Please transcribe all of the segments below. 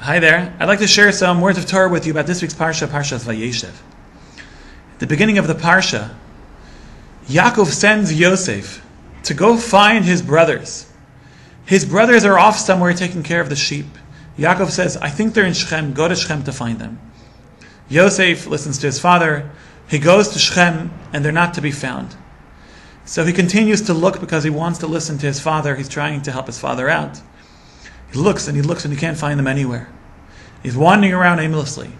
Hi there. I'd like to share some words of Torah with you about this week's Parsha, Parshas Vayeshev. At the beginning of the Parsha, Yaakov sends Yosef to go find his brothers. His brothers are off somewhere taking care of the sheep. Yaakov says, I think they're in Shechem, go to Shechem to find them. Yosef listens to his father. He goes to Shechem, and they're not to be found. So he continues to look because he wants to listen to his father. He's trying to help his father out. He looks and he can't find them anywhere. He's wandering around aimlessly.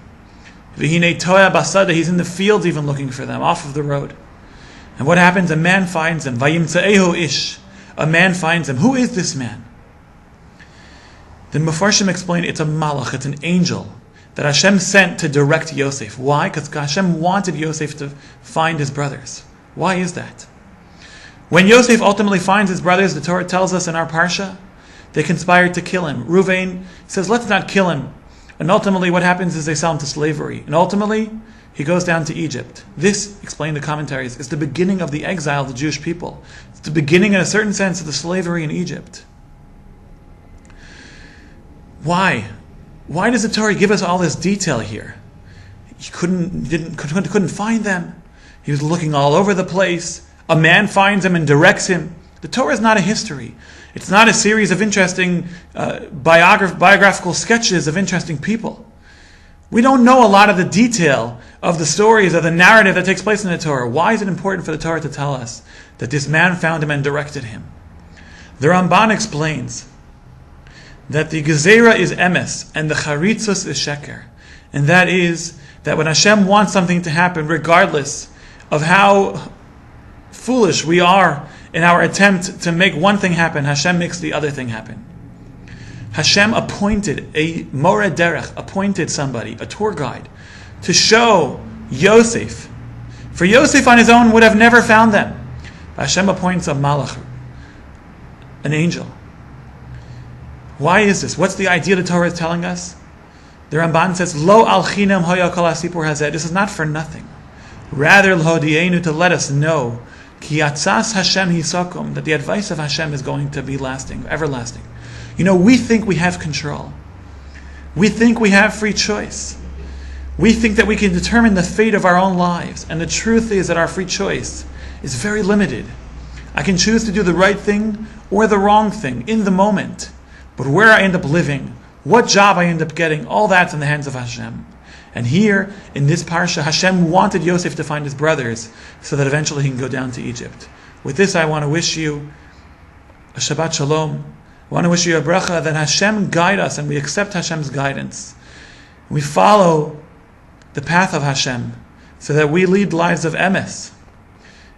He's in the fields even looking for them, off of the road. And what happens? A man finds him. A man finds him. Who is this man? The Mefarshim explain it's a malach, it's an angel that Hashem sent to direct Yosef. Why? Because Hashem wanted Yosef to find his brothers. Why is that? When Yosef ultimately finds his brothers, the Torah tells us in our Parsha, they conspired to kill him. Ruvain says, let's not kill him. And ultimately what happens is they sell him to slavery. And ultimately, he goes down to Egypt. This, explain the commentaries, is the beginning of the exile of the Jewish people. It's the beginning, in a certain sense, of the slavery in Egypt. Why? Why does the Torah give us all this detail here? He couldn't find them. He was looking all over the place. A man finds him and directs him. The Torah is not a history. It's not a series of interesting biographical sketches of interesting people. We don't know a lot of the detail of the stories, of the narrative that takes place in the Torah. Why is it important for the Torah to tell us that this man found him and directed him? The Ramban explains that the gezerah is emes and the charitzus is sheker. And that is that when Hashem wants something to happen, regardless of how foolish we are in our attempt to make one thing happen, Hashem makes the other thing happen. Hashem appointed a moreh derech, appointed somebody, a tour guide, to show Yosef. For Yosef on his own would have never found them. Hashem appoints a malach, an angel. Why is this? What's the idea the Torah is telling us? The Ramban says, Lo al chinam hoya kol hasipur hazeh. This is not for nothing. Rather, l'hodienu, to let us know, ki yatzas Hashem hisakum, that the advice of Hashem is going to be lasting, everlasting. You know, we think we have control. We think we have free choice. We think that we can determine the fate of our own lives. And the truth is that our free choice is very limited. I can choose to do the right thing or the wrong thing in the moment. But where I end up living, what job I end up getting, all that's in the hands of Hashem. And here, in this parsha, Hashem wanted Yosef to find his brothers so that eventually he can go down to Egypt. With this, I want to wish you a Shabbat Shalom. I want to wish you a bracha that Hashem guide us and we accept Hashem's guidance. We follow the path of Hashem so that we lead lives of emes.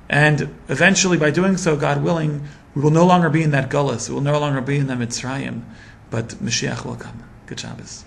And eventually, by doing so, God willing, we will no longer be in that gullus. We will no longer be in the Mitzrayim. But Mashiach will come. Good Shabbos.